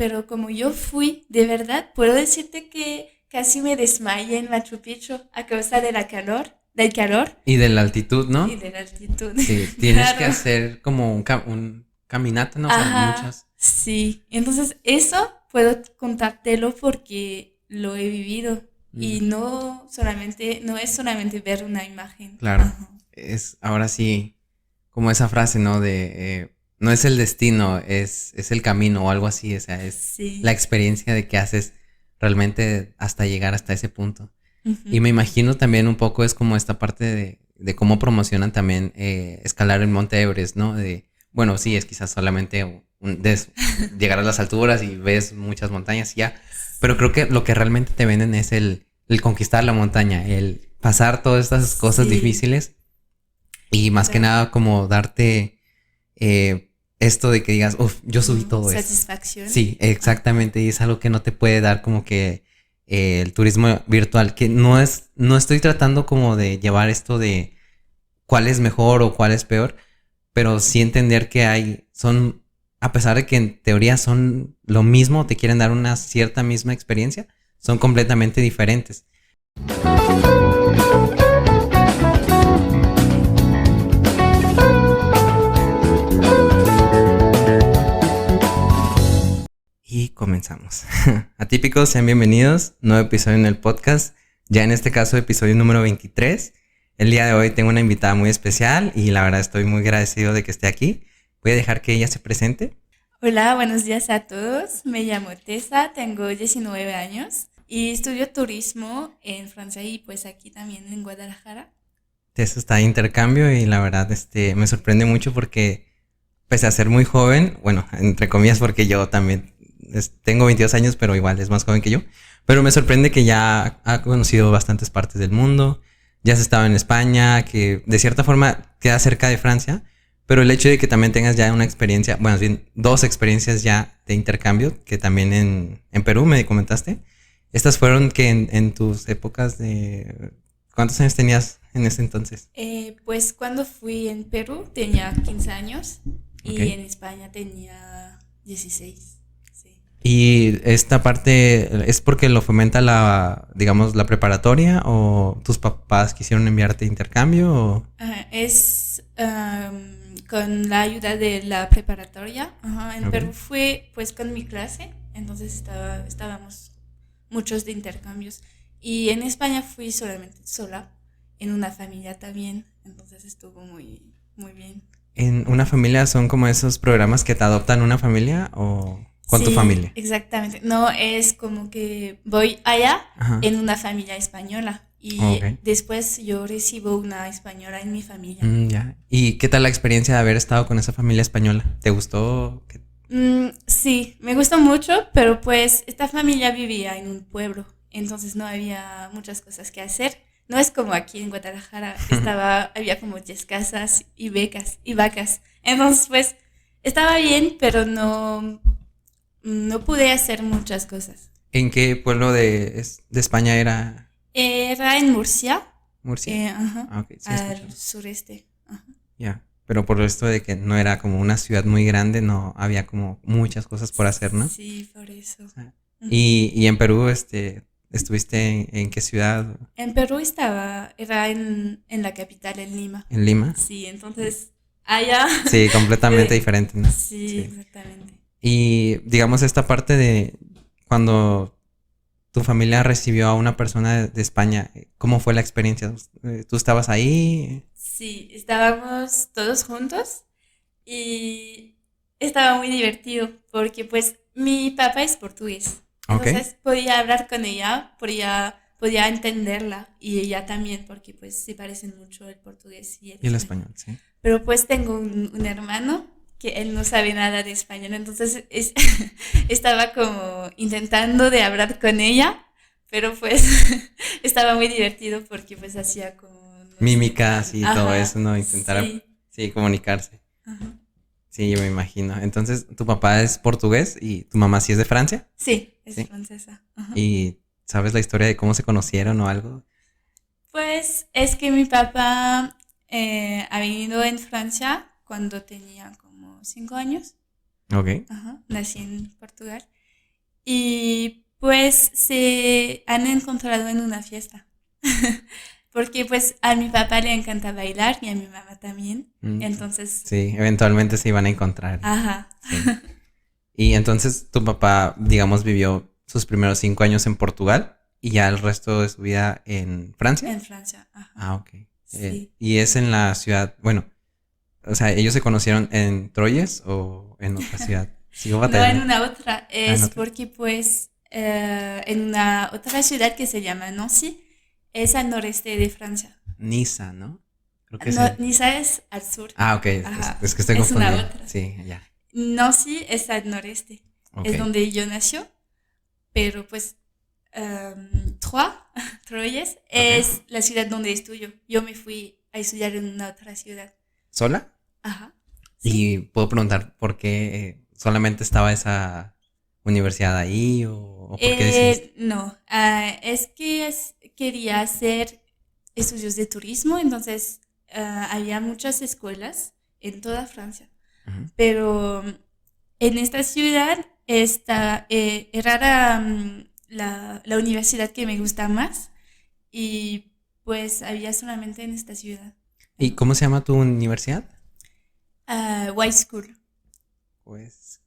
pero como yo fui, de verdad, puedo decirte que casi me desmayé en Machu Picchu a causa del calor Y de la altitud, y ¿no? de la altitud. Sí, tienes que Claro. hacer como un caminata, ¿no? O sea, Ajá, muchas. sí. Entonces, eso puedo contártelo porque lo he vivido Mm, y no es solamente ver una imagen. claro. Ajá. Es ahora sí, como esa frase, ¿no? No es el destino, es el camino o algo así. O sea, es la Sí. experiencia de que haces realmente hasta llegar hasta ese punto. Y Ujú. me imagino también un poco es como esta parte de cómo promocionan también escalar el Monte Everest, ¿no? Bueno, sí, es quizás solamente llegar a las alturas y ves muchas montañas y ya, pero creo Sí. que lo que realmente te venden es el conquistar la montaña, el pasar todas estas cosas Sí, difíciles y más que claro. nada como darte esto de que digas, uff, yo subí Como todo esto. satisfacción. Sí, Ajá. exactamente, y es algo que no te puede dar como que el turismo virtual, que no estoy tratando como de llevar esto de cuál es mejor o cuál es peor, pero sí entender que a pesar de que en teoría son lo mismo, te quieren dar una cierta misma experiencia, son completamente diferentes. Y comenzamos. Atípicos, sean bienvenidos. Nuevo episodio en el podcast. Ya en este caso, episodio número 23. El día de hoy tengo una invitada muy especial y la verdad estoy muy agradecido de que esté aquí. Voy a dejar que ella se presente. Hola, buenos días a todos. Me llamo Tessa, tengo 19 años y estudio turismo en Francia y pues aquí también en Guadalajara. Eso está de intercambio y la verdad me sorprende mucho porque pese a ser muy joven, bueno, entre comillas porque yo también tengo 22 años, pero igual es más joven que yo. Pero me sorprende que ya ha conocido bastantes partes del mundo, ya has estado en España, que de cierta forma queda cerca de Francia, pero el hecho de que también tengas ya una experiencia, bueno, bien, dos experiencias ya de intercambio, que también en Perú me comentaste, estas fueron que en tus épocas de... ¿Cuántos años tenías en ese entonces? Pues cuando fui en Perú tenía 15 años Ok. y en España tenía 16. Sí. ¿Y esta parte es porque lo fomenta digamos, la preparatoria o tus papás quisieron enviarte de intercambio? Ajá, es con la ayuda de la preparatoria. Ajá, en Ok. Perú fue pues con mi clase, entonces estábamos muchos de intercambios. Y en España fui solamente sola, en una familia también, entonces estuvo muy bien. ¿En una Ajá. familia son como esos programas que te adoptan una familia o con tu Sí, familia? exactamente. No es como que voy allá Ajá. en una familia española Ok. y después yo recibo una española en mi familia. Ya. ¿Y qué tal la experiencia de haber estado con esa familia española? ¿Te gustó? Sí, me gustó mucho, pero pues esta familia vivía en un pueblo, entonces no había muchas cosas que hacer. No es como aquí en Guadalajara, había como 10 casas y vacas. Entonces, pues, estaba bien, pero no pude hacer muchas cosas. ¿En qué pueblo de España era Era en Murcia, Murcia? ajá, Ah, ok, sí he al escuchado. sureste. Ajá. Ya. Pero por esto de que no era como una ciudad muy grande, no había como muchas cosas por hacer, ¿no? Sí, por eso. Sea, Ujú. y en Perú, ¿estuviste en qué ciudad? En Perú era en la capital, en Lima. ¿En Lima? Sí, entonces allá, Sí, completamente fue- diferente, ¿no? sí, Sí. exactamente. Y digamos esta parte de cuando tu familia recibió a una persona de España, ¿cómo fue la experiencia? ¿Tú estabas ahí? Sí, estábamos todos juntos y estaba muy divertido porque pues mi papá es portugués, Ok. entonces podía hablar con ella, podía entenderla y ella también porque pues se parecen mucho el portugués y el Y el español. español, sí. Pero pues tengo un hermano que él no sabe nada de español, entonces estaba como intentando de hablar con ella, pero pues estaba muy divertido porque pues hacía como nuestra... Mímicas y todo eso, Ajá, ¿no? Intentar, sí. sí, comunicarse. Ajá. Sí, yo me imagino. Entonces, tu papá es portugués y tu mamá sí es de Francia, Sí, es ¿sí? francesa. Ajá. ¿Y sabes la historia de cómo se conocieron o algo? Pues es que mi papá ha venido en Francia cuando tenía como 5 años. Ok. Ajá. Nací en Portugal. y pues se han encontrado en una fiesta. Porque pues a mi papá le encanta bailar y a mi mamá también. Mm, Entonces, sí, eventualmente se iban a encontrar. ajá, Sí. Y entonces tu papá, digamos, vivió sus primeros 5 años en Portugal y ya el resto de su vida en Francia. en Francia, ajá. Ah, ok. Sí. Y es en la ciudad, bueno, o sea, ¿ellos se conocieron en Troyes o en otra ciudad? Sigo No en batallando. una otra, Ah, en es otra. porque pues en una otra ciudad que se llama Nancy, es al noreste de Francia. Niza, ¿no? Creo que No, sí. Niza es al sur, Ah, ok, ajá, es que estoy es una confundido. otra. Sí, ya. Nancy es al noreste, Ok. es donde yo nació, pero pues Troyes, Troyes Ok. es la ciudad donde estudio. Yo me fui a estudiar en una otra ciudad. ¿Sola? Ajá, sí. Y puedo preguntar por qué solamente estaba esa universidad ahí o por qué decidiste. No, es que quería hacer estudios de turismo, entonces había muchas escuelas en toda Francia, Ujú. pero en esta ciudad era la universidad que me gusta más y pues había solamente en esta ciudad. ¿Y cómo se llama tu universidad? White School. Pues.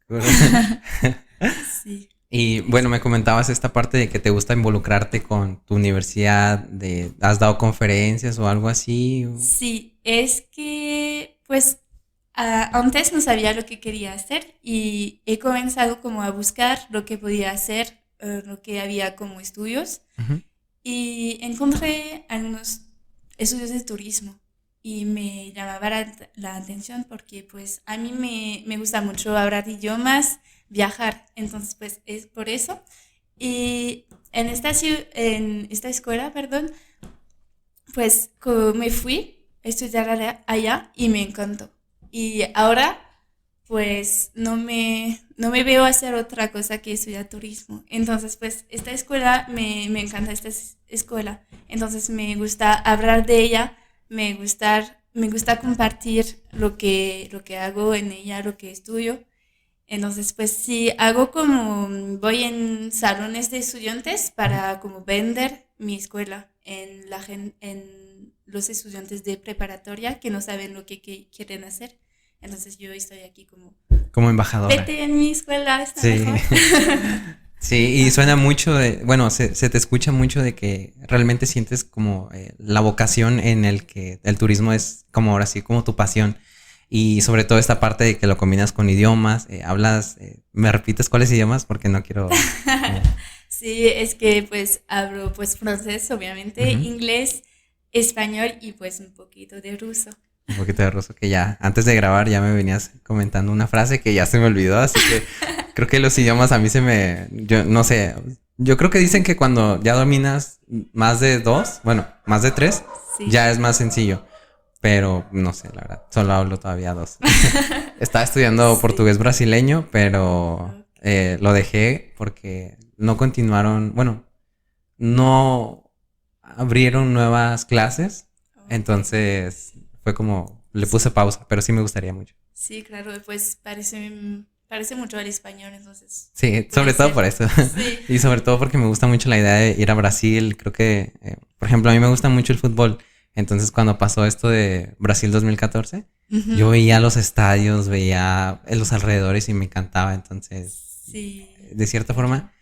Sí. Y bueno, me comentabas esta parte de que te gusta involucrarte con tu universidad, ¿has dado conferencias o algo así? Sí, es que pues antes no sabía lo que quería hacer y he comenzado como a buscar lo que podía hacer, lo que había como estudios Ujú. y encontré algunos estudios de turismo y me llamaba la atención porque pues a mí me gusta mucho hablar idiomas, viajar, entonces pues es por eso. Y en esta escuela, perdón, pues me fui a estudiar allá y me encantó. Y ahora pues no me veo hacer otra cosa que estudiar turismo. Entonces pues esta escuela me encanta esta escuela. Entonces me gusta hablar de ella, me gusta compartir lo que hago en ella, lo que estudio. Entonces, pues sí, hago como, voy en salones de estudiantes Ujú. para como vender mi escuela en los estudiantes de preparatoria que no saben lo que quieren hacer. Entonces yo estoy aquí como, Como embajadora. vete en mi escuela, está Sí. mejor. Sí, y suena Ajá. mucho bueno, se te escucha mucho de que realmente sientes como la vocación en el que el turismo es como ahora sí, como tu pasión. Y sobre todo esta parte de que lo combinas con idiomas, hablas, ¿me repites cuáles idiomas? Porque no quiero como... Sí, es que pues hablo pues francés, obviamente, Ujú. inglés, español y pues un poquito de ruso. Un poquito de ruso que ya, antes de grabar ya me venías comentando una frase que ya se me olvidó, así que creo que los idiomas a mí yo no sé, yo creo que dicen que cuando ya dominas más de dos, bueno, más de tres, Sí. ya es más sencillo, pero no sé, la verdad, solo hablo todavía dos. Estaba estudiando Sí. portugués brasileño, pero Ok. lo dejé porque no continuaron, bueno, no abrieron nuevas clases, Ok. entonces fue como, le puse Sí. pausa, pero sí me gustaría mucho. Sí, claro, pues parece mucho al español, entonces Sí, puede sobre todo ser. por eso. Sí. Y sobre todo porque me gusta mucho la idea de ir a Brasil. Creo que, por ejemplo, a mí me gusta mucho el fútbol. Entonces, cuando pasó esto de Brasil 2014, yo Ujú. veía los estadios, veía en los alrededores y me encantaba. Entonces, Sí, de cierta claro. forma,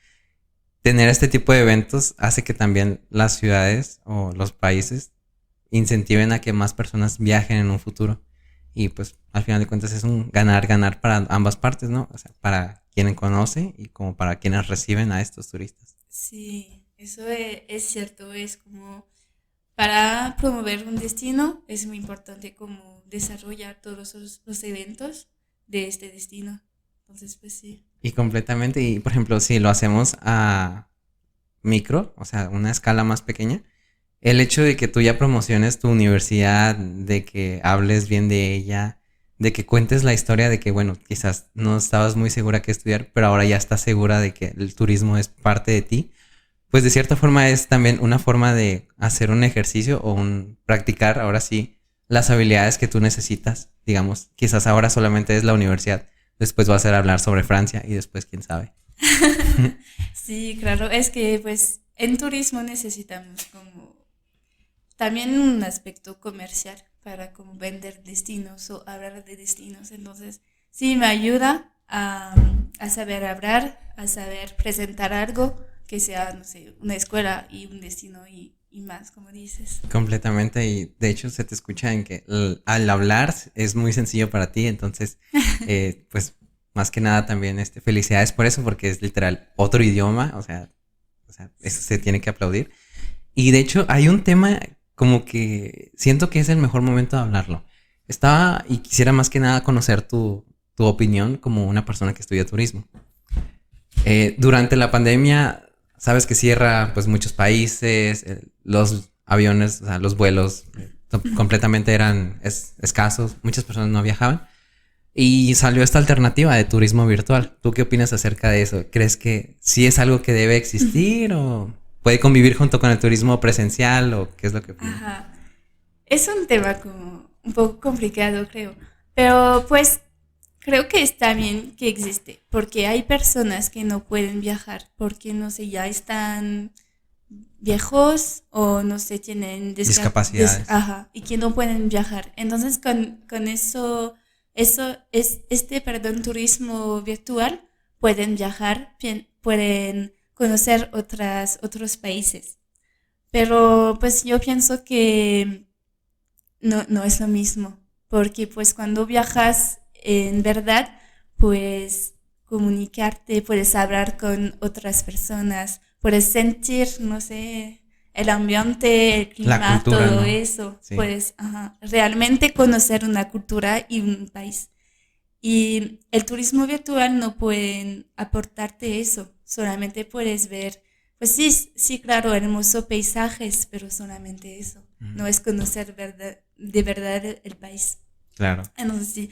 tener este tipo de eventos hace que también las ciudades o los países incentiven a que más personas viajen en un futuro. Y pues al final de cuentas es un ganar-ganar para ambas partes, ¿no? O sea, para quien conoce y como para quienes reciben a estos turistas. Sí, eso es cierto, es como para promover un destino es muy importante como desarrollar todos los eventos de este destino. Entonces, pues sí. Y completamente, y por ejemplo, si lo hacemos a micro, o sea, una escala más pequeña, el hecho de que tú ya promociones tu universidad, de que hables bien de ella, de que cuentes la historia de que, bueno, quizás no estabas muy segura qué estudiar, pero ahora ya estás segura de que el turismo es parte de ti, pues de cierta forma es también una forma de hacer un ejercicio o un practicar ahora sí las habilidades que tú necesitas. Digamos, quizás ahora solamente es la universidad, después va a ser hablar sobre Francia y después quién sabe. Sí, claro, es que pues en turismo necesitamos como también un aspecto comercial para como vender destinos o hablar de destinos. Entonces, sí, me ayuda a saber hablar, a saber presentar algo que sea, no sé, una escuela y un destino y más, como dices. Completamente, y de hecho se te escucha en que al hablar es muy sencillo para ti, entonces, pues más que nada también felicidades por eso, porque es literal otro idioma, o sea, eso se tiene que aplaudir. Y de hecho hay un tema como que siento que es el mejor momento de hablarlo. Estaba y quisiera más que nada conocer tu opinión como una persona que estudia turismo. Durante la pandemia, sabes que cierra pues muchos países, los aviones, o sea, los vuelos completamente eran escasos, muchas personas no viajaban y salió esta alternativa de turismo virtual. ¿Tú qué opinas acerca de eso? ¿Crees que sí es algo que debe existir o puede convivir junto con el turismo presencial o qué es lo que opinas? Ajá. Es un tema como un poco complicado, creo. Pero pues creo que está bien que existe, porque hay personas que no pueden viajar porque, no sé, ya están viejos o no sé, tienen Discapacidades. ajá, y que no pueden viajar. Entonces, con eso es perdón, turismo virtual, pueden viajar, pueden conocer otros países. Pero pues yo pienso que no es lo mismo, porque pues cuando viajas en verdad, pues comunicarte, puedes hablar con otras personas, puedes sentir, no sé, el ambiente, el La clima, cultura, todo ¿no? eso, Sí, puedes ajá, realmente conocer una cultura y un país. Y el turismo virtual no pueden aportarte eso, solamente puedes ver, pues sí, sí, claro, hermosos paisajes, pero solamente eso, ujú, no es conocer de verdad el país. claro. Entonces sí,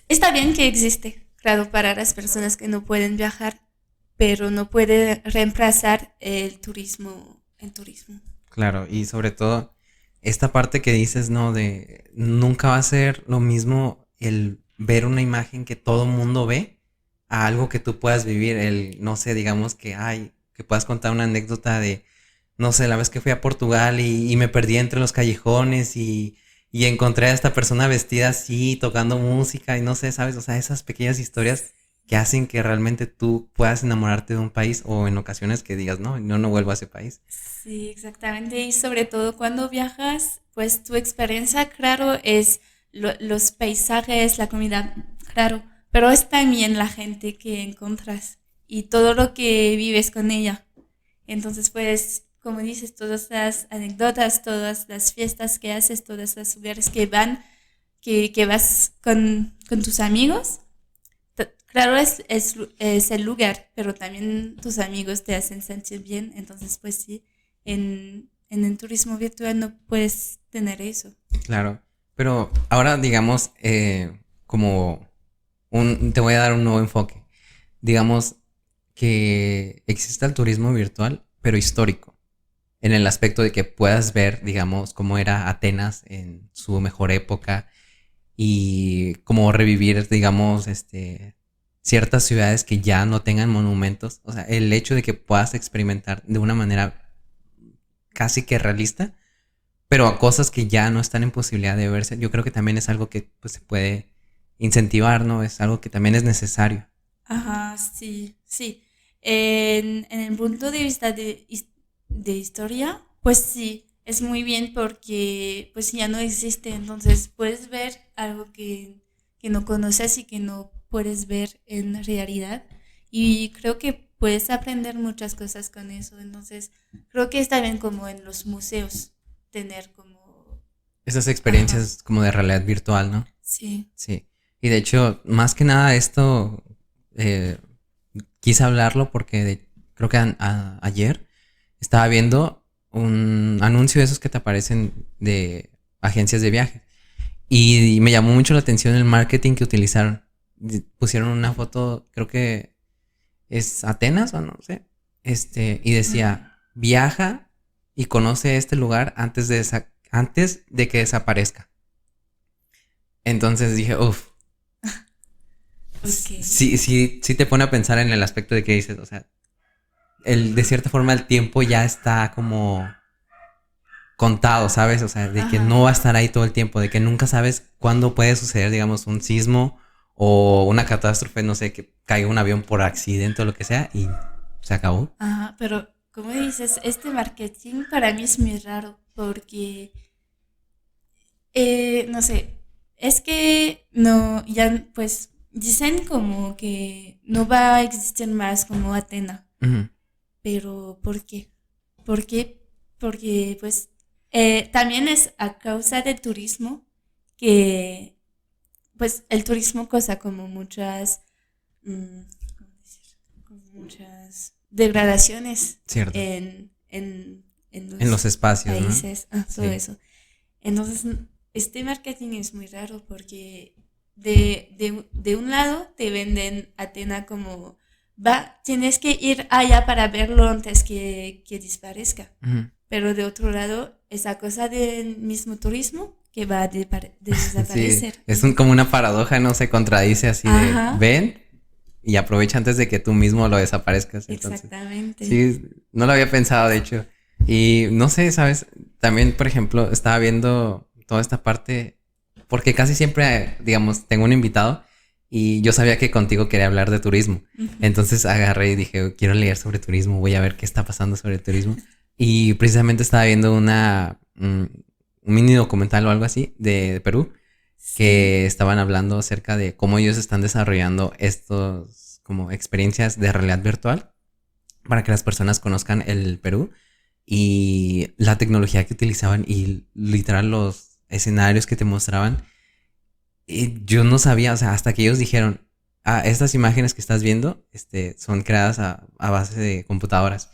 está bien que existe, claro, para las personas que no pueden viajar, pero no puede reemplazar el turismo. Claro, y sobre todo esta parte que dices, ¿no? De nunca va a ser lo mismo el ver una imagen que todo mundo ve a algo que tú puedas vivir, el, no sé, digamos que, ay, que puedas contar una anécdota de, no sé, la vez que fui a Portugal y me perdí entre los callejones y encontré a esta persona vestida así, tocando música y no sé, ¿sabes? O sea, esas pequeñas historias que hacen que realmente tú puedas enamorarte de un país o en ocasiones que digas, no, no vuelvo a ese país. Sí, exactamente. Y sobre todo cuando viajas, pues tu experiencia, claro, es los paisajes, la comida, claro, pero es también la gente que encuentras y todo lo que vives con ella. Entonces, pues, como dices, todas las anécdotas, todas las fiestas que haces, todos los lugares que vas con tus amigos. Claro, es el lugar, pero también tus amigos te hacen sentir bien. Entonces, pues sí, en el turismo virtual no puedes tener eso. Claro, pero ahora digamos, como te voy a dar un nuevo enfoque. Digamos que existe el turismo virtual, pero histórico, en el aspecto de que puedas ver, digamos, cómo era Atenas en su mejor época y cómo revivir, digamos, ciertas ciudades que ya no tengan monumentos. O sea, el hecho de que puedas experimentar de una manera casi que realista pero a cosas que ya no están en posibilidad de verse, yo creo que también es algo que pues, se puede incentivar, ¿no? Es algo que también es necesario. Ajá, sí, sí. En el punto de vista de historia, pues sí, es muy bien porque pues ya no existe, entonces puedes ver algo que no conoces y que no puedes ver en realidad. Y creo que puedes aprender muchas cosas con eso, entonces creo que está bien como en los museos tener como... Esas Ajá, experiencias como de realidad virtual, ¿no? sí. Sí. Y de hecho, más que nada esto, eh, quise hablarlo porque creo que ayer estaba viendo un anuncio de esos que te aparecen de agencias de viaje. Y me llamó mucho la atención el marketing que utilizaron. Pusieron una foto, creo que es Atenas o no sé. Y Ujú. decía, viaja y conoce este lugar antes de que desaparezca. Entonces dije, uff, Ok. Sí te pone a pensar en el aspecto de que dices, o sea, de cierta forma el tiempo ya está como contado, ¿sabes? O sea, de que Ajá. no va a estar ahí todo el tiempo, de que nunca sabes cuándo puede suceder, digamos, un sismo o una catástrofe, no sé, que caiga un avión por accidente o lo que sea y se acabó. Ajá, pero como dices, este marketing para mí es muy raro porque, no sé, es que no, ya pues dicen como que no va a existir más como Atena, Ujú. pero ¿por qué? ¿Por qué? Porque pues también es a causa del turismo que pues el turismo causa como muchas, ¿cómo decir? Como muchas degradaciones Cierto. en En los los espacios, ¿no? países, todo Sí. eso. Entonces, este marketing es muy raro porque de un lado te venden Atena como, va, tienes que ir allá para verlo antes que desaparezca. Ujú. Pero de otro lado, esa cosa del mismo turismo que va a Sí, desaparecer. es como una paradoja, no se contradice así de Ajá, ven y aprovecha antes de que tú mismo lo desaparezcas. Entonces, exactamente. sí, no lo había pensado, de hecho. Y no sé, ¿sabes? También, por ejemplo, estaba viendo toda esta parte, porque casi siempre, digamos, tengo un invitado y yo sabía que contigo quería hablar de turismo. Ujú. Entonces agarré y dije, quiero leer sobre turismo, voy a ver qué está pasando sobre el turismo. Y precisamente estaba viendo un mini documental o algo así de Perú Sí, que estaban hablando acerca de cómo ellos están desarrollando estos como experiencias de realidad virtual para que las personas conozcan el Perú y la tecnología que utilizaban y literal los escenarios que te mostraban. Y yo no sabía, o sea, hasta que ellos dijeron, ah, estas imágenes que estás viendo, son creadas a base de computadoras.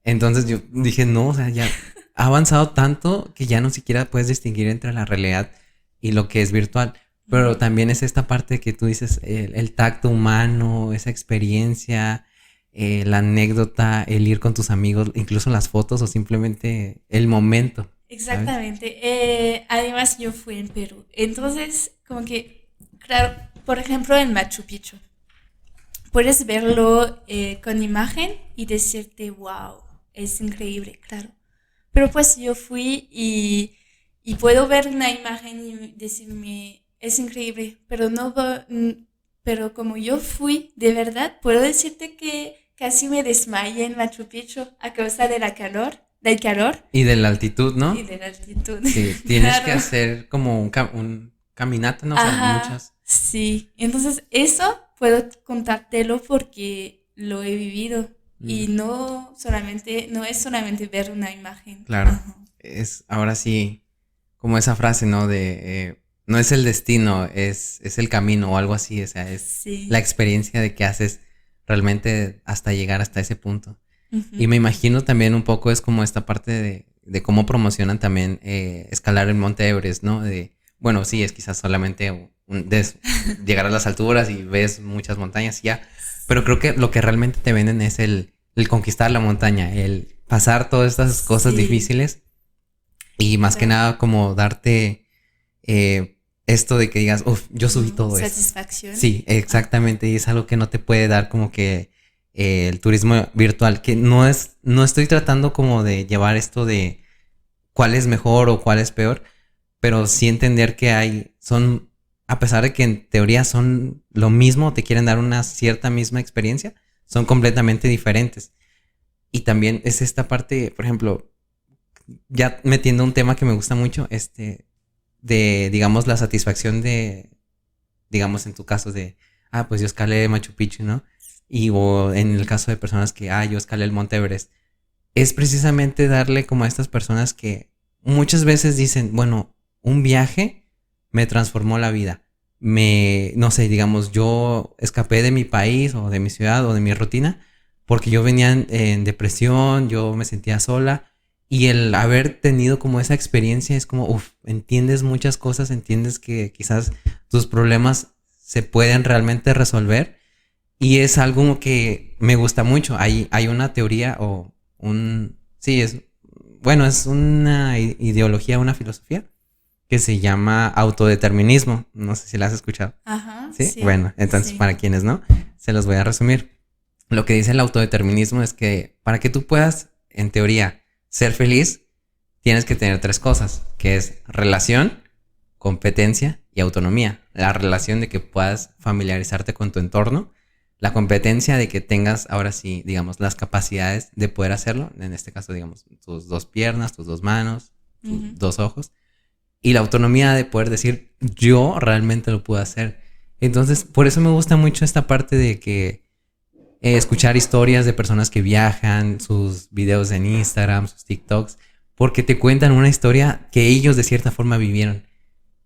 Entonces yo dije, no, o sea, ya ha avanzado tanto que ya no siquiera puedes distinguir entre la realidad y lo que es virtual. Pero ujú, también es esta parte que tú dices, el tacto humano, esa experiencia, la anécdota, el ir con tus amigos, incluso las fotos o simplemente el momento, ¿sabes? exactamente. Además, yo fui en Perú. Entonces, como que, claro, por ejemplo, en Machu Picchu, puedes verlo con imagen y decirte, wow, es increíble, claro. Pero pues yo fui y puedo ver una imagen y decirme, es increíble, pero no, pero como yo fui, de verdad, puedo decirte que casi me desmayé en Machu Picchu a causa de la calor, del calor Y de la altitud, y ¿no? de la altitud. Sí, tienes que Claro. hacer como un caminata, ¿no? O sea, Ajá, muchas. sí. Entonces, eso puedo contártelo porque lo he vivido Mm, y no solamente, no es solamente ver una imagen. claro. Ajá. Es ahora sí, como esa frase, ¿no? No es el destino, es el camino o algo así. O sea, es la Sí. experiencia de que haces realmente hasta llegar hasta ese punto. Y Ujú. me imagino también un poco es como esta parte de cómo promocionan también escalar el Monte Everest, ¿no? Bueno, sí, es quizás solamente llegar a las alturas y ves muchas montañas y ya, pero creo Sí. que lo que realmente te venden es el conquistar la montaña, el pasar todas estas cosas Sí, difíciles y más que claro. nada como darte esto de que digas, uff, yo subí Ujú. todo esto. Satisfacción. Sí, Ah, exactamente. Y es algo que no te puede dar como que el turismo virtual, que no estoy tratando como de llevar esto de cuál es mejor o cuál es peor, pero sí entender que a pesar de que en teoría son lo mismo, te quieren dar una cierta misma experiencia, son completamente diferentes. Y también es esta parte, por ejemplo, ya metiendo un tema que me gusta mucho, de, digamos, la satisfacción digamos, en tu caso pues yo escalé Machu Picchu, ¿no? Y o en el sí. caso de personas que, yo escalé el Monte Everest, es precisamente darle como a estas personas que muchas veces dicen, bueno, un viaje me transformó la vida. No sé, digamos, yo escapé de mi país o de mi ciudad o de mi rutina porque yo venía en depresión, yo me sentía sola y el haber tenido como esa experiencia es como, uff, entiendes muchas cosas, entiendes que quizás tus problemas se pueden realmente resolver y es algo que me gusta mucho. Hay una teoría sí, bueno, es una ideología, una filosofía que se llama autodeterminismo. No sé si la has escuchado. Ajá, ¿Sí? sí, Bueno, entonces sí. para quienes no, se los voy a resumir. Lo que dice el autodeterminismo es que para que tú puedas, en teoría, ser feliz, tienes que tener tres cosas, que es relación, competencia y autonomía. La relación de que puedas familiarizarte con tu entorno, la competencia de que tengas ahora sí, digamos, las capacidades de poder hacerlo, en este caso, digamos, tus dos piernas, tus dos manos, tus Ujú. dos ojos, y la autonomía de poder decir, yo realmente lo puedo hacer. Entonces, por eso me gusta mucho esta parte de que escuchar historias de personas que viajan, sus videos en Instagram, sus TikToks, porque te cuentan una historia que ellos de cierta forma vivieron.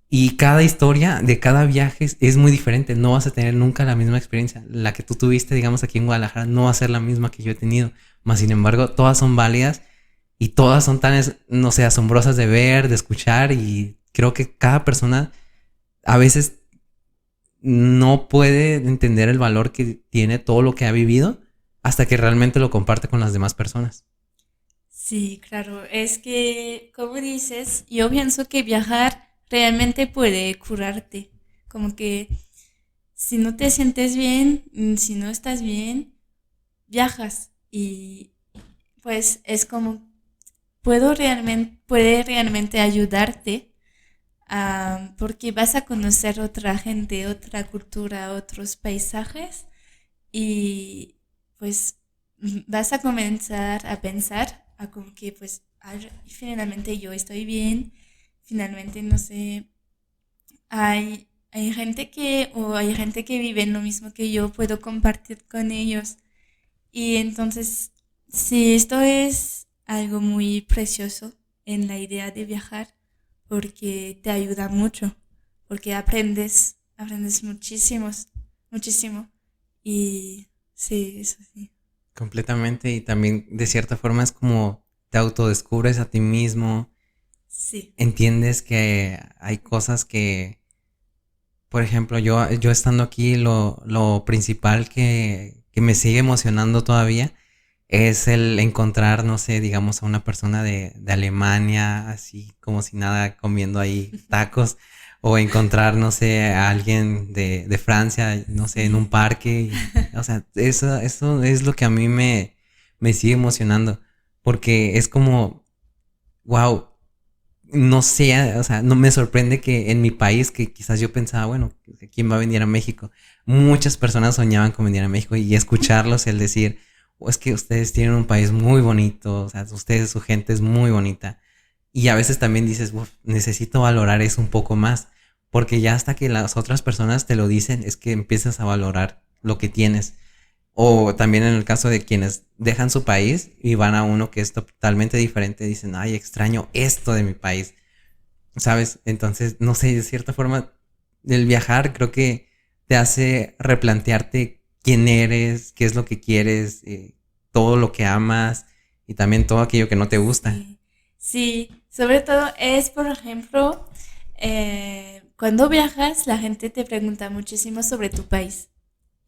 Y cada historia de cada viaje es muy diferente. No vas a tener nunca la misma experiencia. La que tú tuviste, digamos, aquí en Guadalajara, no va a ser la misma que yo he tenido. Más sin embargo, todas son válidas y todas son tan, no sé, asombrosas de ver, de escuchar. Y creo que cada persona a veces no puede entender el valor que tiene todo lo que ha vivido hasta que realmente lo comparte con las demás personas. Sí, claro. Es que, como dices, yo pienso que viajar realmente puede curarte. Como que si no te sientes bien, si no estás bien, viajas y pues es como puede realmente ayudarte, porque vas a conocer otra gente, otra cultura, otros paisajes y pues vas a comenzar a pensar a como que pues finalmente yo estoy bien, finalmente no sé, hay gente que vive en lo mismo que yo, puedo compartir con ellos. Y entonces, sí, esto es algo muy precioso en la idea de viajar, porque te ayuda mucho, porque aprendes muchísimo. Y sí, eso sí. Completamente. Y también de cierta forma es como te autodescubres a ti mismo. Sí. Entiendes que hay cosas que, por ejemplo, yo estando aquí, lo principal que me sigue emocionando todavía es el encontrar, no sé, digamos, a una persona de Alemania, así como si nada, comiendo ahí tacos, o encontrar, no sé, a alguien de Francia, no sé, en un Sí. parque. O sea, eso es lo que a mí me sigue emocionando, porque es como, wow, no sé, o sea, no me sorprende que en mi país, que quizás yo pensaba, bueno, ¿quién va a venir a México? Muchas personas soñaban con venir a México y escucharlos, el decir, oh, es que ustedes tienen un país muy bonito, o sea, ustedes, su gente es muy bonita. Y a veces también dices, "Uf, necesito valorar eso un poco más, porque ya hasta que las otras personas te lo dicen, es que empiezas a valorar lo que tienes. O también en el caso de quienes dejan su país y van a uno que es totalmente diferente, dicen, ay, extraño esto de mi país, ¿sabes? Entonces, no sé, de cierta forma, el viajar creo que te hace replantearte quién eres, qué es lo que quieres, todo lo que amas y también todo aquello que no te gusta. Sí, sí, sobre todo es, por ejemplo, cuando viajas, la gente te pregunta muchísimo sobre tu país.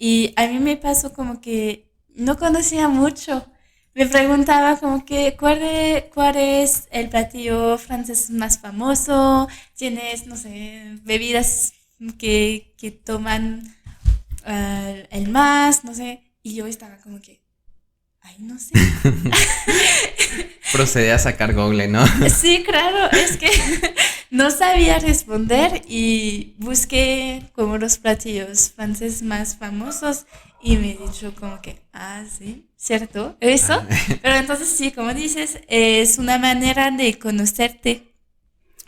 Y a mí me pasó como que no conocía mucho. Me preguntaba como que cuál es el platillo francés más famoso, tienes, no sé, bebidas que toman el más, no sé. Y yo estaba como que, ay, no sé. Procede a sacar Google, ¿no? Sí, claro, es que no sabía responder y busqué como los platillos franceses más famosos y me he dicho como que, sí, cierto, eso. Pero entonces sí, como dices, es una manera de conocerte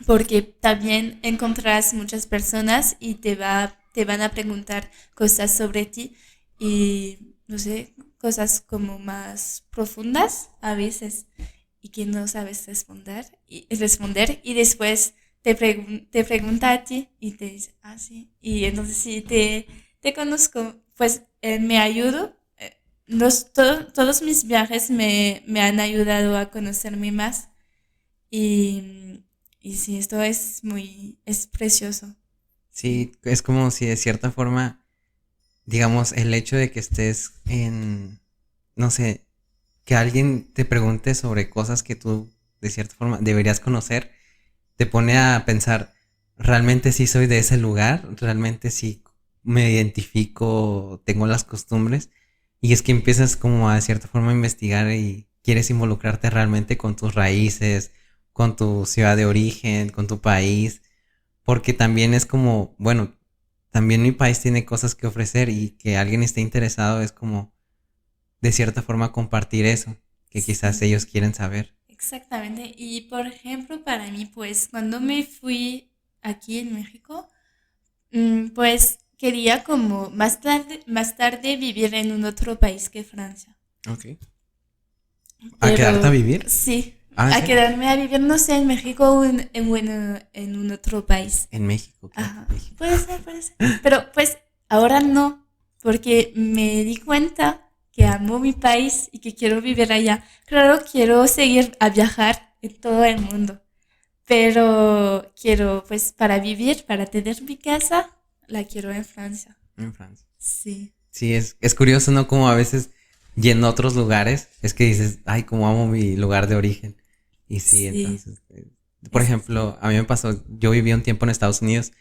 porque también encontrarás muchas personas y te van a preguntar cosas sobre ti y, no sé, cosas como más profundas a veces y que no sabes responder y después te pregunta a ti y te dice, sí. Y entonces sí, te conozco, pues me ayudo. Todos mis viajes me han ayudado a conocerme más y sí, esto es precioso. Sí. Sí, es como si de cierta forma, digamos, el hecho de que estés en, no sé, que alguien te pregunte sobre cosas que tú de cierta forma deberías conocer, te pone a pensar, ¿realmente sí soy de ese lugar? ¿Realmente sí me identifico, tengo las costumbres? Y es que empiezas como a de cierta forma a investigar y quieres involucrarte realmente con tus raíces, con tu ciudad de origen, con tu país, porque también es como, bueno, también mi país tiene cosas que ofrecer y que alguien esté interesado es como de cierta forma compartir eso, que quizás Sí, ellos quieren saber. exactamente. Y por ejemplo, para mí, pues cuando me fui aquí en México, pues quería como más tarde vivir en un otro país que Francia. Ok. ¿A quedarte a Pero vivir? sí, Ah, a sí. quedarme a vivir, no sé, en México o en un otro país. En México, claro, Ajá, México. puede ser, puede ser. Pero pues ahora no, porque me di cuenta que amo mi país y que quiero vivir allá. Claro, quiero seguir a viajar en todo el mundo, pero quiero, pues para vivir, para tener mi casa, la quiero en Francia. En Francia. Sí, Sí, es curioso, ¿no? Como a veces yendo a otros lugares, es que dices, ay, cómo amo mi lugar de origen. Y sí, sí, entonces, por es así. ejemplo, a mí me pasó, yo viví un tiempo en Estados Unidos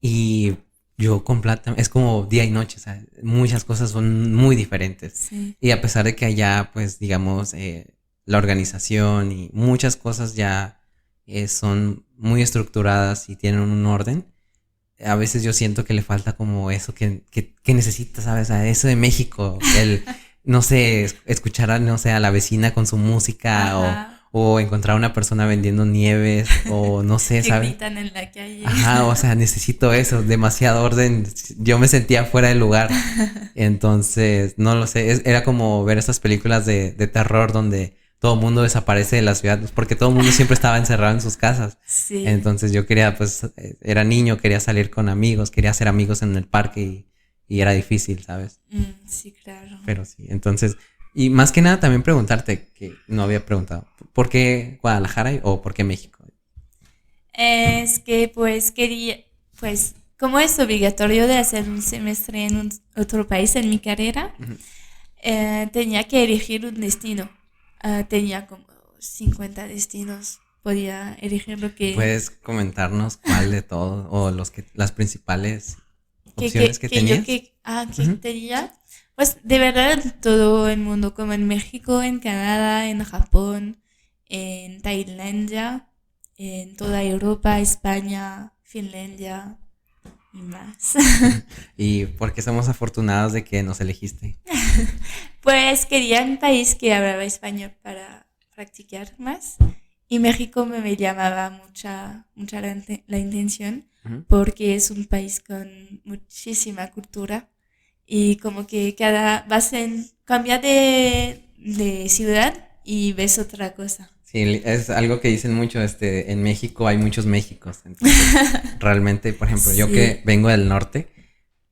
y yo es como día y noche, o sea, muchas cosas son muy diferentes. Sí, Y a pesar de que allá, pues, digamos, la organización y muchas cosas ya son muy estructuradas y tienen un orden, a veces yo siento que le falta como eso que necesita, ¿sabes? A eso de México, no sé, escuchar a, no sé, a la vecina con su música ajá, o encontrar a una persona vendiendo nieves o no sé, que ¿sabes? gritan en la calle. Ajá, o sea, necesito eso, demasiado orden. Yo me sentía fuera de lugar. Entonces, no lo sé, era como ver esas películas de terror donde todo el mundo desaparece de la ciudad, pues, porque todo el mundo siempre estaba encerrado en sus casas. Sí, Entonces yo quería, pues, era niño, quería salir con amigos, quería hacer amigos en el parque y era difícil, ¿sabes? sí, claro. Pero sí, entonces, y más que nada también preguntarte, que no había preguntado, ¿por qué Guadalajara o por qué México? Es que pues quería, pues como es obligatorio de hacer un semestre en otro país en mi carrera, Ujú. tenía que elegir un destino. Tenía como 50 destinos. Podía elegir lo ¿Puedes comentarnos cuál de todos o las principales opciones que tenías? que Ujú. tenía. Pues de verdad en todo el mundo, como en México, en Canadá, en Japón, en Tailandia, en toda Europa, España, Finlandia y más. Y porque somos afortunados de que nos elegiste. Pues quería un país que hablaba español para practicar más. Y México me llamaba mucha la intención Ujú. porque es un país con muchísima cultura y como que cambia de ciudad y ves otra cosa. Sí, es algo que dicen mucho, en México hay muchos Méxicos, entonces realmente, por ejemplo, yo que Sí, vengo del norte,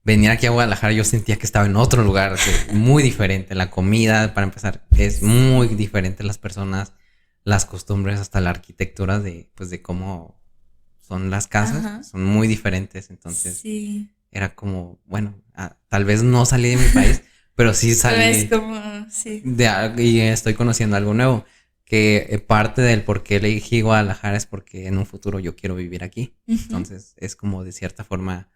venir aquí a Guadalajara yo sentía que estaba en otro lugar, muy diferente, la comida, para empezar, es muy sí, diferente las personas, las costumbres, hasta la arquitectura de, pues, de cómo son las casas, ajá, son muy diferentes, entonces sí. era como, bueno, tal vez no salí de mi país, pero sí Pero es salí como, sí. y estoy conociendo algo nuevo. Que parte del por qué elegí Guadalajara es porque en un futuro yo quiero vivir aquí. Ujú. Entonces es como de cierta forma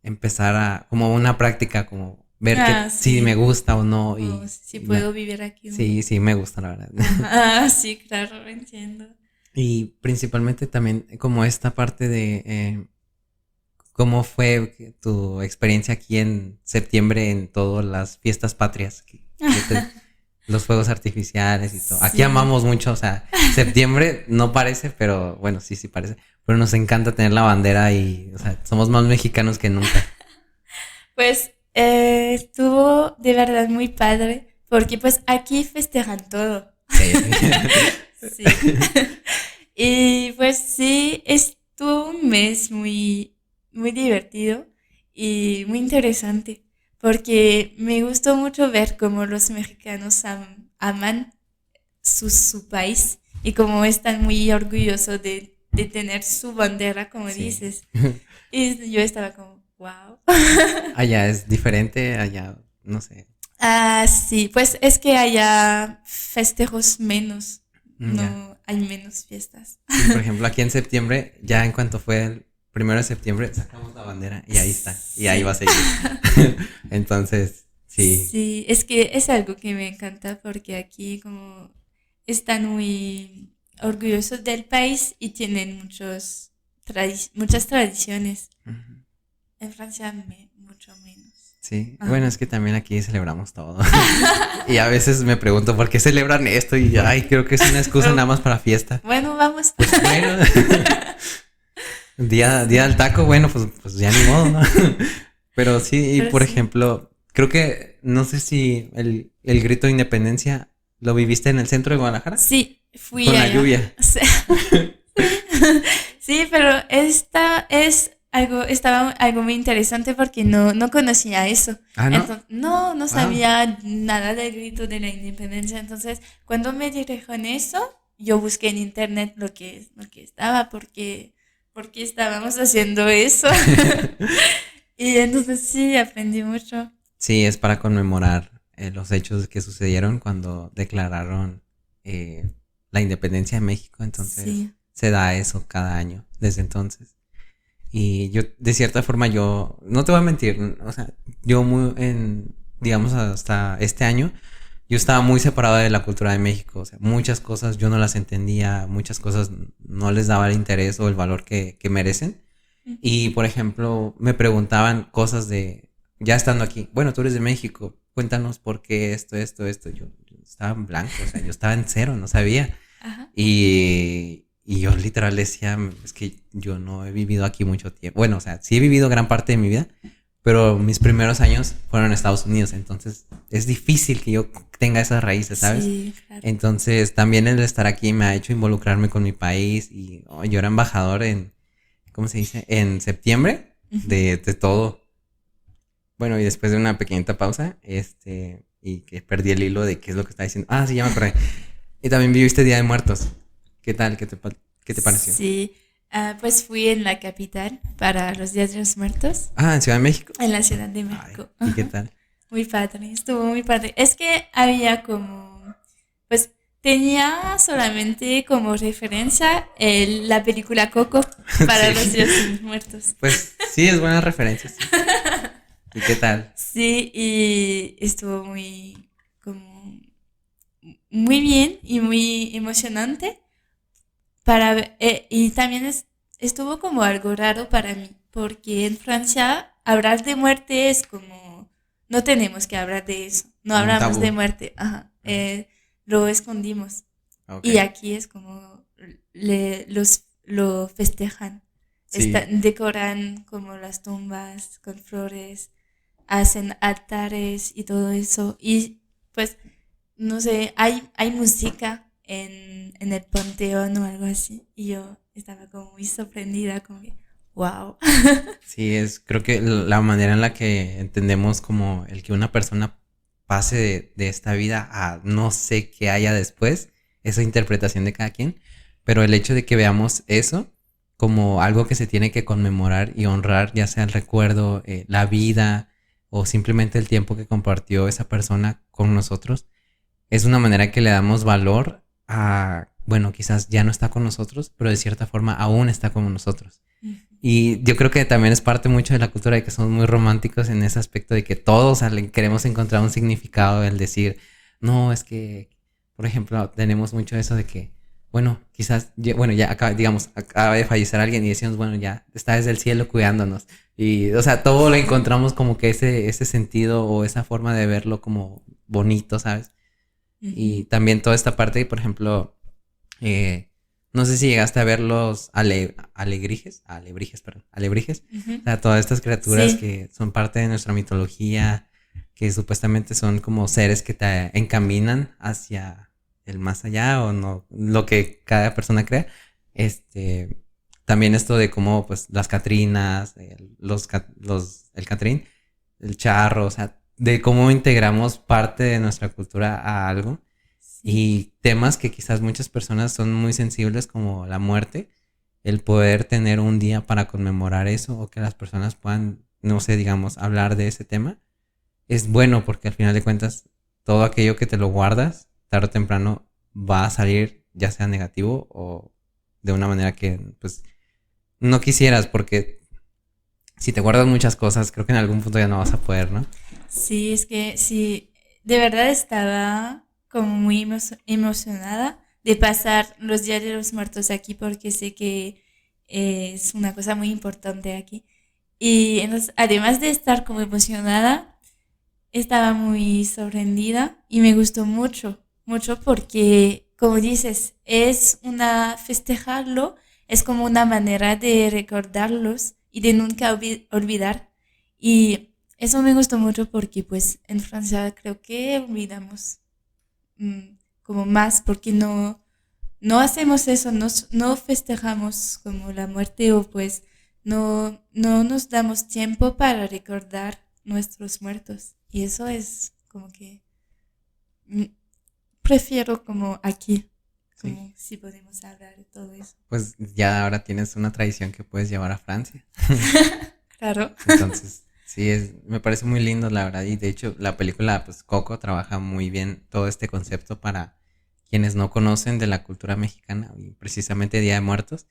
empezar como una práctica, como ver que si me Sí. gusta o no. Oh, sí puedo vivir aquí o Sí, no. sí, me gusta la verdad. Ajá, sí, claro, entiendo. Y principalmente también como esta parte de cómo fue tu experiencia aquí en septiembre en todas las fiestas patrias, los fuegos artificiales y todo. Aquí Sí. amamos mucho, o sea, septiembre no parece, pero bueno, sí, sí parece. Pero nos encanta tener la bandera y, o sea, somos más mexicanos que nunca. Pues estuvo de verdad muy padre, porque pues aquí festejan todo. Sí, sí. Sí. Y pues sí, estuvo un mes muy divertido y muy interesante, porque me gustó mucho ver cómo los mexicanos aman su país y cómo están muy orgullosos de tener su bandera, como Sí. dices. Y yo estaba como, wow. Allá es diferente, allá, no sé. Ah, sí, pues es que haya festejos menos. Ya. No, hay menos fiestas. Sí, por ejemplo, aquí en septiembre, ya en cuanto fue el 1 de septiembre, sacamos la bandera y ahí está. Y ahí va a Sí. seguir. Entonces, sí. Sí, es que es algo que me encanta porque aquí como están muy orgullosos del país y tienen muchas tradiciones. Ujú. En Francia mucho menos. Sí, bueno, Ajá. es que también aquí celebramos todo. Y a veces me pregunto por qué celebran esto y ay, creo que es una excusa nada Pero más para fiesta. bueno, vamos. Pues bueno, día Sí, del taco, bueno, pues ya ni modo, ¿no? Pero sí, y pero por sí. ejemplo, creo que no sé si el grito de independencia lo viviste en el centro de Guadalajara Sí, fui con la allá. lluvia. Sí, sí, pero estaba algo muy interesante porque no conocía eso. Ah, ¿no? Entonces, no Wow. sabía nada del grito de la independencia. Entonces, cuando me dijeron eso, yo busqué en internet lo que estaba, porque estábamos haciendo eso. Y entonces sí, aprendí mucho. Sí, es para conmemorar los hechos que sucedieron cuando declararon eh, la independencia de México. Entonces Sí. se da eso cada año desde entonces. Y yo, de cierta forma, yo, no te voy a mentir, o sea, yo digamos, hasta este año, yo estaba muy separado de la cultura de México. O sea, muchas cosas yo no las entendía, muchas cosas no les daba el interés o el valor que merecen. Ujú. Y, por ejemplo, me preguntaban cosas de, ya estando aquí, bueno, tú eres de México, cuéntanos por qué esto. Yo estaba en blanco, o sea, yo estaba en cero, no sabía. Ajá. Y yo literal decía, es que yo no he vivido aquí mucho tiempo. Bueno, o sea, sí he vivido gran parte de mi vida, pero mis primeros años fueron en Estados Unidos, entonces es difícil que yo tenga esas raíces, ¿sabes? Sí, claro. Entonces también el estar aquí me ha hecho involucrarme con mi país y oh, yo era embajador en, ¿cómo se dice? En septiembre Ujú. de todo. Bueno, y después de una pequeñita pausa, y que perdí el hilo de qué es lo que está diciendo. Ah, sí, ya me acordé. Y también viviste Día de Muertos. ¿Qué tal? ¿Qué te pareció? Sí, pues fui en la capital para los Días de los Muertos, Ah, en Ciudad de México. en la Ciudad de Ay, México. ¿y qué Ajá. tal? Muy padre, estuvo muy padre. Es que había como, pues tenía solamente como referencia la película Coco para los Sí. Días de los Muertos. Pues sí, es buena referencia, sí. ¿Y qué tal? Sí, y estuvo como, muy bien y muy emocionante. Y también estuvo como algo raro para mí, porque en Francia hablar de muerte es como, no tenemos que hablar de eso, no Como un hablamos de tabú. muerte, ajá, Ujú. lo escondimos. Ok. Y aquí es como, lo festejan, Sí. decoran como las tumbas con flores, hacen altares y todo eso. Y pues no sé, hay música en el panteón o algo así. Y yo estaba como muy sorprendida, como que, wow. Sí, creo que la manera en la que entendemos como el que una persona pase de esta vida a no sé qué haya después, esa interpretación de cada quien, pero el hecho de que veamos eso como algo que se tiene que conmemorar y honrar, ya sea el recuerdo, la vida o simplemente el tiempo que compartió esa persona con nosotros, es una manera que le damos valor a, bueno, quizás ya no está con nosotros, pero de cierta forma aún está con nosotros. Y yo creo que también es parte mucho de la cultura de que somos muy románticos en ese aspecto de que todos queremos encontrar un significado, el decir, no, es que, por ejemplo, tenemos mucho eso de que, bueno, quizás, bueno, ya acaba, digamos, acaba de fallecer alguien y decimos, bueno, ya está desde el cielo cuidándonos. Y, o sea, todo lo encontramos como que ese sentido o esa forma de verlo como bonito, ¿sabes? Y Ujú. también toda esta parte, por ejemplo, eh, no sé si llegaste a ver los alebrijes, perdón, alebrijes. Ujú. O sea, todas estas criaturas Sí, que son parte de nuestra mitología, que supuestamente son como seres que te encaminan hacia el más allá o no, lo que cada persona crea. Este, también esto de cómo, pues, las Catrinas, el Catrín, el charro, o sea, de cómo integramos parte de nuestra cultura a algo sí. y temas que quizás muchas personas son muy sensibles como la muerte, el poder tener un día para conmemorar eso o que las personas puedan, no sé, digamos, hablar de ese tema, es bueno porque al final de cuentas todo aquello que te lo guardas, tarde o temprano va a salir ya sea negativo o de una manera que pues no quisieras, porque si te guardas muchas cosas, creo que en algún punto ya no vas a poder, ¿no? Sí, es que sí, de verdad estaba como muy emocionada de pasar los días de los muertos aquí porque sé que es una cosa muy importante aquí. Y entonces, además de estar como emocionada, estaba muy sorprendida y me gustó mucho, mucho porque, como dices, es una festejarlo, es como una manera de recordarlos y de nunca olvidar. Y eso me gustó mucho porque, pues, en Francia creo que olvidamos como más porque no hacemos eso, no festejamos como la muerte o pues no nos damos tiempo para recordar nuestros muertos. Y eso es como que mm, prefiero como aquí, Sí. como si podemos hablar de todo eso. Pues ya ahora tienes una tradición que puedes llevar a Francia. Claro. Entonces, sí, me parece muy lindo, la verdad. Y de hecho, la película, pues Coco, trabaja muy bien todo este concepto para quienes no conocen de la cultura mexicana y precisamente Día de Muertos.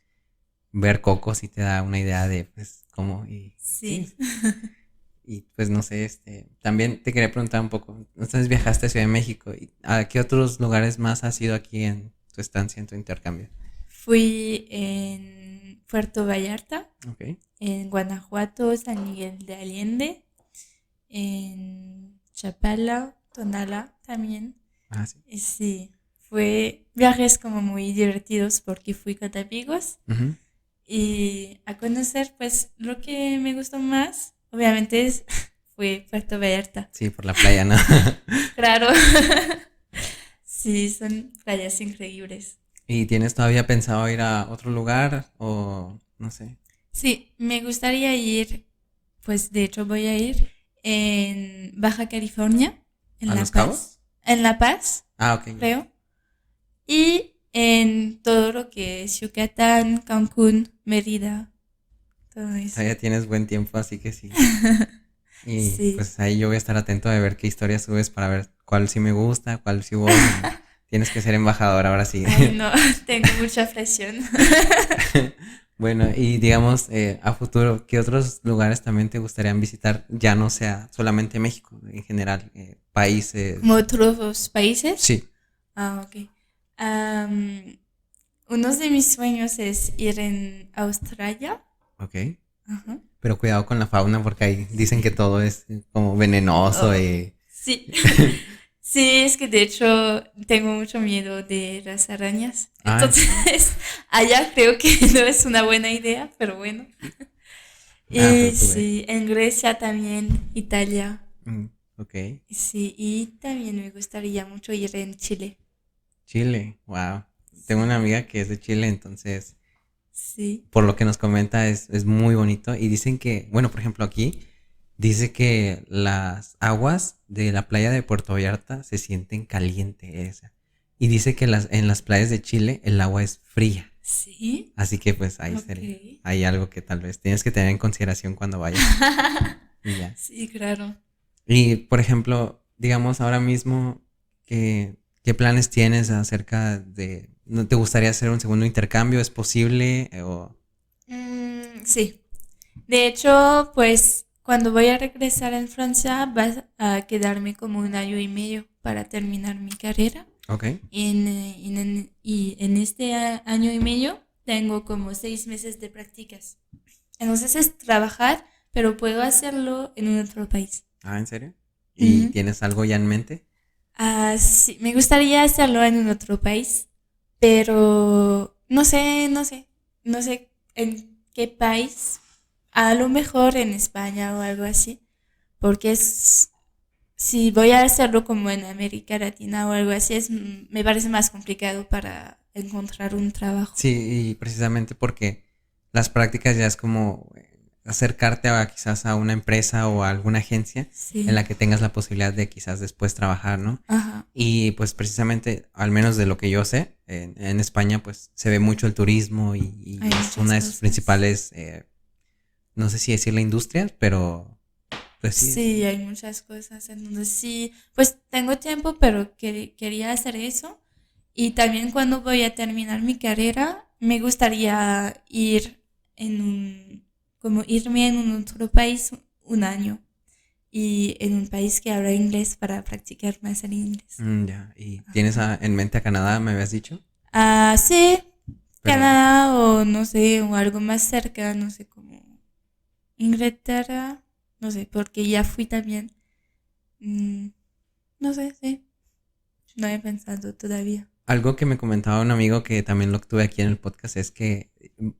Ver Coco sí te da una idea de, pues, cómo y sí. Sí. Y pues no sé, también te quería preguntar un poco. Entonces viajaste a Ciudad de México y ¿a qué otros lugares más has ido aquí en tu estancia, en tu intercambio? Fui en Puerto Vallarta, Ok. en Guanajuato, San Miguel de Allende, en Chapala, Tonala también. Ah, sí. Y sí, fue viajes como muy divertidos porque fui con amigos Ujú. y a conocer pues lo que me gustó más, obviamente fue Puerto Vallarta. Sí, por la playa, ¿no? Claro, sí, son playas increíbles. ¿Y tienes todavía pensado ir a otro lugar o no sé, Sí, me gustaría ir, pues de hecho voy a ir en Baja California, a en Los La Cabos? Paz, Ah, ok, ya. creo. Y en todo lo que es Yucatán, Cancún, Mérida, todo eso. Todavía tienes buen tiempo, así que sí. Y Sí. pues ahí yo voy a estar atento de ver qué historias subes para ver cuál sí me gusta, cuál sí voy. Y tienes que ser embajador ahora sí. Ay, no, tengo mucha presión. Bueno, y digamos, a futuro, ¿qué otros lugares también te gustarían visitar? Ya no sea solamente México, en general, ¿Como países. otros países? Sí, Ah, ok. Am, uno de mis sueños es ir en Australia. ok. Ajá. Pero cuidado con la fauna porque ahí dicen que todo es como venenoso Oh, y... sí. Sí, es que de hecho tengo mucho miedo de las arañas. Ah, ¿en serio? Entonces, allá creo que no es una buena idea, pero bueno. Ah, Y pero tú ve. sí, en Grecia también, Italia. Mm, ok. Sí, y también me gustaría mucho ir en Chile. Chile, wow. Tengo una Sí, amiga que es de Chile, entonces, sí. por lo que nos comenta, es muy bonito. Y dicen que, bueno, por ejemplo, aquí dice que las aguas de la playa de Puerto Vallarta se sienten caliente esa. Y dice que en las playas de Chile el agua es fría. Sí, Así que pues ahí ok. sería. Hay algo que tal vez tienes que tener en consideración cuando vayas. Y ya. Sí, claro. Y por ejemplo, digamos ahora mismo, ¿qué planes tienes acerca de... ¿No te gustaría hacer un segundo intercambio? ¿Es posible? O... Sí. De hecho, pues cuando voy a regresar en Francia, va a quedarme como un año y medio para terminar mi carrera. Ok. Y en este año y medio tengo como 6 meses de prácticas. Entonces es trabajar, pero puedo hacerlo en un otro país. Ah, ¿en serio? ¿Y Ujú. tienes algo ya en mente? Ah, sí, me gustaría hacerlo en un otro país, pero no sé en qué país. A lo mejor en España o algo así, porque si voy a hacerlo como en América Latina o algo así, me parece más complicado para encontrar un trabajo. Sí, y precisamente porque las prácticas ya es como acercarte a quizás a una empresa o a alguna agencia en Sí, la que tengas la posibilidad de quizás después trabajar, ¿no? ajá, Y pues precisamente, al menos de lo que yo sé, en España pues se ve mucho el turismo hay y es muchas una de sus cosas. principales, no sé si decir la industria, pero pues sí es. Sí, hay muchas cosas. Entonces sí, pues tengo tiempo, pero quería hacer eso. Y también cuando voy a terminar mi carrera, me gustaría como irme en un otro país un año y en un país que habla inglés para practicar más el inglés. Ya. ¿Y tienes en mente a Canadá, me habías dicho? Ah, sí, Pero, Canadá o no sé, o algo más cerca, no sé, como Inglaterra, no sé, porque ya fui también. Mm, no sé, sí, no he pensado todavía. algo que me comentaba un amigo que también lo tuve aquí en el podcast es que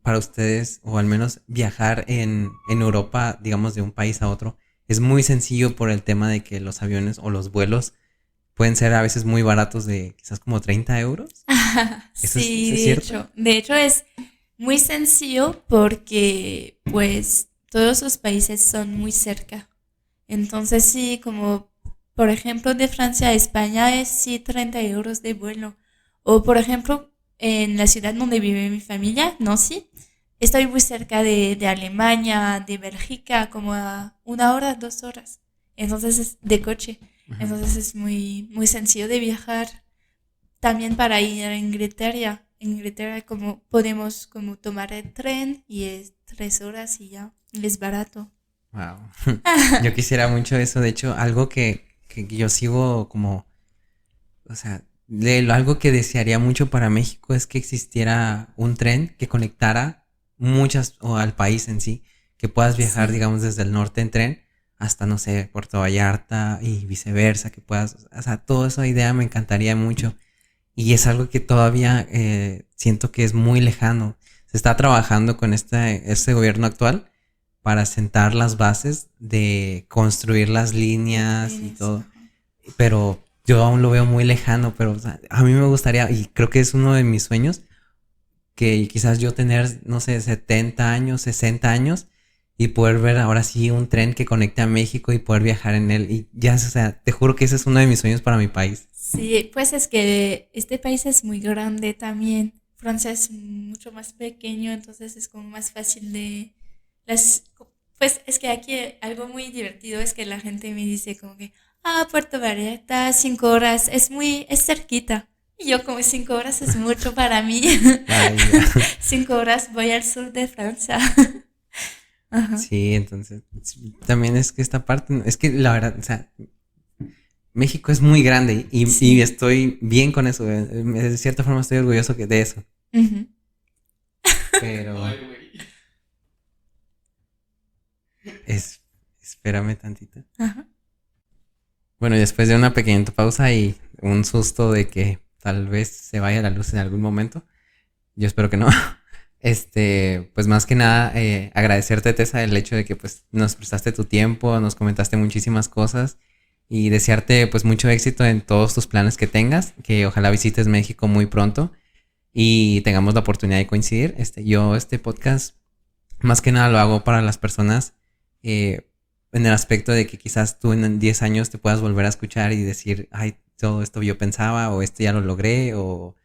para ustedes, o al menos viajar en Europa, digamos de un país a otro, es muy sencillo por el tema de que los aviones o los vuelos pueden ser a veces muy baratos de quizás como 30 euros. Sí, Eso es cierto? de hecho es muy sencillo porque pues todos los países son muy cerca. Entonces sí, como por ejemplo de Francia a España es sí 30 euros de vuelo. O por ejemplo en la ciudad donde vive mi familia, no sí, estoy muy cerca de Alemania, de Bélgica, como a 1 hora, 2 horas. Entonces es de coche. Ujú. Entonces es muy, muy sencillo de viajar. También para ir a Inglaterra. En Inglaterra como podemos como tomar el tren y es 3 horas y ya. Y es barato. Wow. Yo quisiera mucho eso. De hecho, algo que yo sigo como, o sea, algo que desearía mucho para México es que existiera un tren que conectara muchas, o al país en sí, que puedas viajar, Sí, digamos, desde el norte en tren hasta, no sé, Puerto Vallarta y viceversa, que puedas, o sea, toda esa idea me encantaría mucho. Y es algo que todavía siento que es muy lejano. Se está trabajando con este gobierno actual para sentar las bases de construir las los líneas y trenes. todo. Ajá. Pero yo aún lo veo muy lejano, pero o sea, a mí me gustaría, y creo que es uno de mis sueños, que quizás yo tener, no sé, 70 años, 60 años y poder ver ahora sí un tren que conecte a México y poder viajar en él. Y ya, o sea, te juro que ese es uno de mis sueños para mi país. Sí, pues es que este país es muy grande también. Francia es mucho más pequeño, entonces es como más fácil de las pues es que aquí algo muy divertido es que la gente me dice como que, Puerto Vallarta, 5 horas, es cerquita. Y yo como 5 horas es mucho para mí. Ay, ya. 5 horas voy al sur de Francia. Ajá. Sí, entonces, sí, también es que esta parte, es que la verdad, o sea, México es muy grande y Sí. estoy bien con eso. De cierta forma estoy orgulloso de eso. Ujú. Pero es, espérame tantito. Ajá. Bueno, después de una pequeña pausa y un susto de que tal vez se vaya la luz en algún momento, yo espero que no. Pues más que nada, agradecerte, Tessa, el hecho de que pues nos prestaste tu tiempo, nos comentaste muchísimas cosas y desearte pues mucho éxito en todos tus planes que tengas, que ojalá visites México muy pronto y tengamos la oportunidad de coincidir. Este podcast más que nada lo hago para las personas eh, en el aspecto de que quizás tú en 10 años te puedas volver a escuchar y decir, ay, todo esto yo pensaba o esto ya lo logré o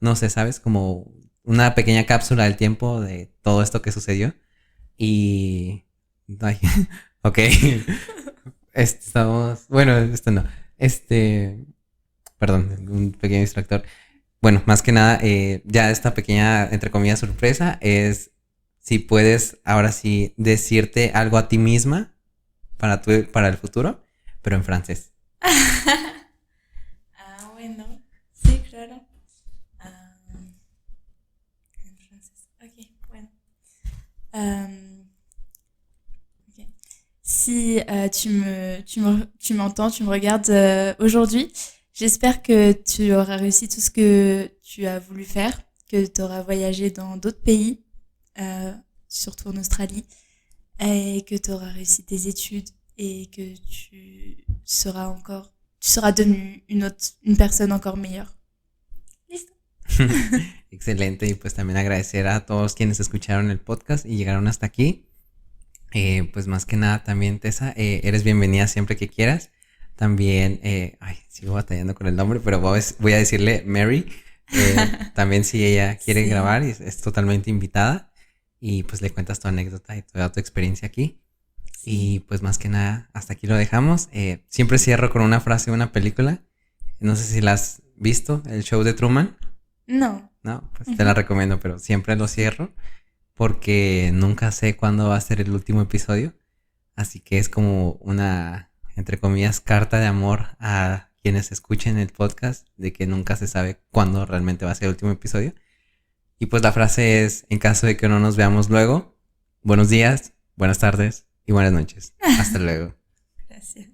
no sé, ¿sabes? Como una pequeña cápsula del tiempo de todo esto que sucedió. Y... Ay, ok. Estamos... Bueno, esto no. Perdón, un pequeño distractor. Bueno, más que nada, ya esta pequeña, entre comillas, sorpresa es si puedes ahora sí decirte algo a ti misma para el futuro, pero en francés. Bueno, sí, claro. Ah, en francés. Ok, bueno. Euh, ok. Si tu m'entends, tu me regardes aujourd'hui, j'espère que tu auras réussi tout ce que tu as voulu faire, que tu auras voyagé dans d'autres pays, euh, surtout en Australie, et que tu auras réussi tes études et que tu seras devenu une personne encore meilleure. Listo. Excelente, y pues también agradecer a todos quienes escucharon el podcast y llegaron hasta aquí. Pues más que nada también, Tessa, eres bienvenida siempre que quieras. También, ay, sigo batallando con el nombre, pero voy a decirle Mary. También si ella quiere Sí, grabar, es totalmente invitada. Y pues le cuentas tu anécdota y toda tu experiencia aquí. sí. Y pues más que nada, hasta aquí lo dejamos. Siempre cierro con una frase de una película. No sé si la has visto el show de Truman? No. No, pues te la recomiendo, pero siempre lo cierro porque nunca sé cuándo va a ser el último episodio. Así que es como una, entre comillas, carta de amor a quienes escuchen el podcast de que nunca se sabe cuándo realmente va a ser el último episodio. Y pues la frase es, en caso de que no nos veamos luego, buenos días, buenas tardes y buenas noches. Hasta luego. Gracias.